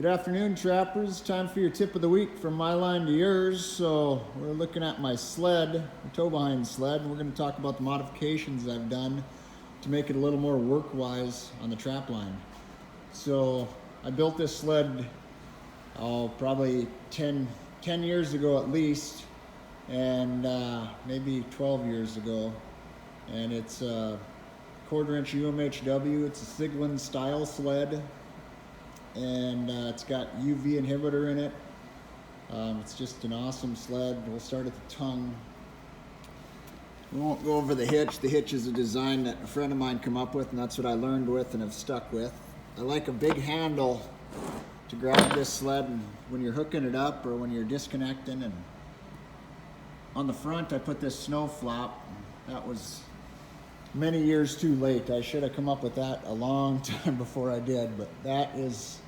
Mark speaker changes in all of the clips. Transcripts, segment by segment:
Speaker 1: Good afternoon, trappers. Time for your tip of the week from my line to yours. So we're looking at my sled, the tow behind sled. We're going to talk about the modifications I've done to make it a little more work-wise on the trap line. So I built this sled probably 10 years ago at least, and maybe 12 years ago. And it's a 1/4 inch UMHW. It's a Siglin style sled. And it's got UV inhibitor in it. It's just an awesome sled. We'll start at the tongue. We won't go over the hitch. The hitch is a design that a friend of mine came up with, and that's what I learned with and have stuck with. I like a big handle to grab this sled and when you're hooking it up or when you're disconnecting. And on the front I put this snow flap. That was many years too late. I should have come up with that a long time before I did, but that is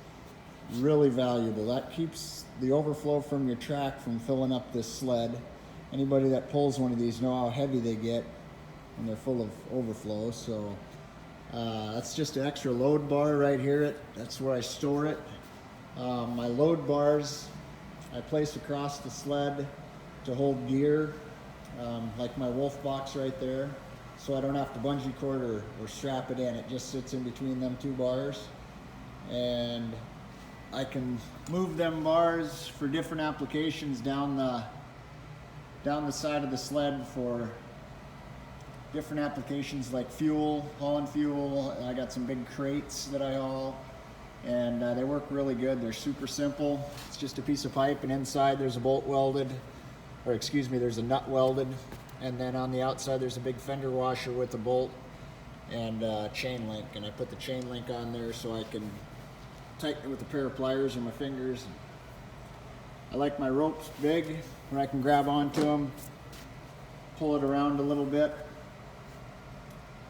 Speaker 1: really valuable. That keeps the overflow from your track from filling up this sled. Anybody that pulls one of these know how heavy they get when they're full of overflow. So that's just an extra load bar right here. That's where I store it. My load bars I place across the sled to hold gear, like my wolf box right there. So I don't have to bungee cord or strap it in. It just sits in between them two bars. And I can move them bars for different applications down the side of the sled for different applications like fuel, hauling fuel. I got some big crates that I haul, and they work really good. They're super simple. It's just a piece of pipe, and inside there's a bolt welded, or excuse me, there's a nut welded. And then on the outside there's a big fender washer with a bolt and chain link. And I put the chain link on there so I can tighten it with a pair of pliers or my fingers. I like my ropes big where I can grab onto them, pull it around a little bit.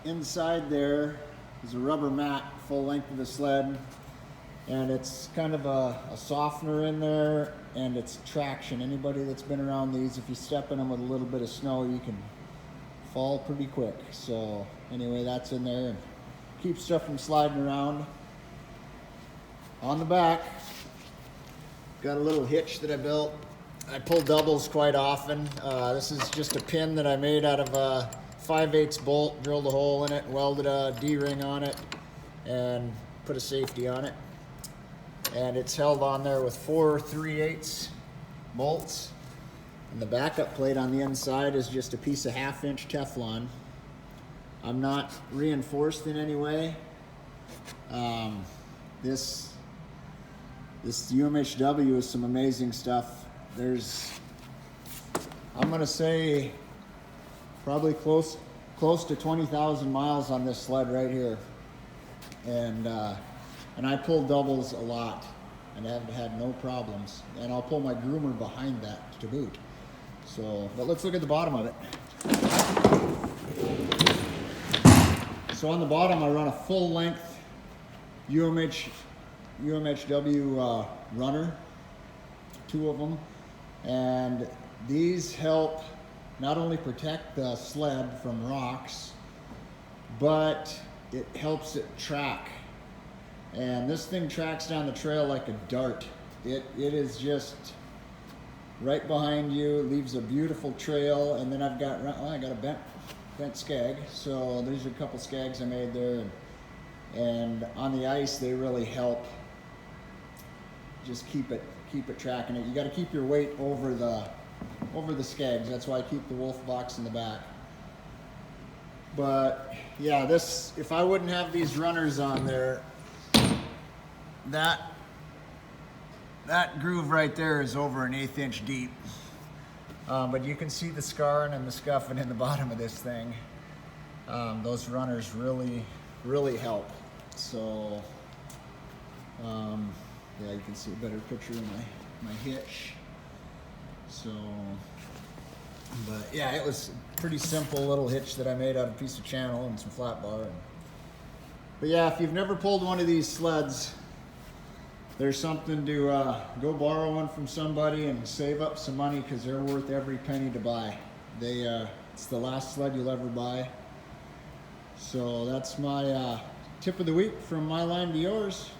Speaker 1: Inside there is a rubber mat full length of the sled, and it's kind of a softener in there, and it's traction. Anybody that's been around these, if you step in them with a little bit of snow, you can fall pretty quick. So anyway, that's in there and keeps stuff from sliding around. On the back, got a little hitch that I built. I pull doubles quite often. This is just a pin that I made out of a 5/8 bolt, drilled a hole in it, welded a D-ring on it, and put a safety on it. And it's held on there with 4 3/8 bolts. And the backup plate on the inside is just a piece of 1/2 inch Teflon. I'm not reinforced in any way. This UMHW is some amazing stuff. There's, I'm gonna say, probably close to 20,000 miles on this sled right here. And I pull doubles a lot and have had no problems. And I'll pull my groomer behind that to boot. So, but let's look at the bottom of it. So on the bottom I run a full length UMHW runner, 2 of them. And these help not only protect the sled from rocks, but it helps it track. And this thing tracks down the trail like a dart. It is just right behind you, leaves a beautiful trail. And then I got a bent skag. So there's a couple skags I made there. And on the ice, they really help just keep it tracking it. You got to keep your weight over the skags. That's why I keep the wolf box in the back. But yeah, if I wouldn't have these runners on there, that groove right there is over an 1/8 inch deep. But you can see the scarring and the scuffing in the bottom of this thing. Those runners really help. So yeah, you can see a better picture of my hitch. So, but yeah, it was a pretty simple little hitch that I made out of a piece of channel and some flat bar. But yeah, if you've never pulled one of these sleds, there's something to go borrow one from somebody and save up some money, because they're worth every penny to buy. It's the last sled you'll ever buy. So that's my tip of the week from my line to yours.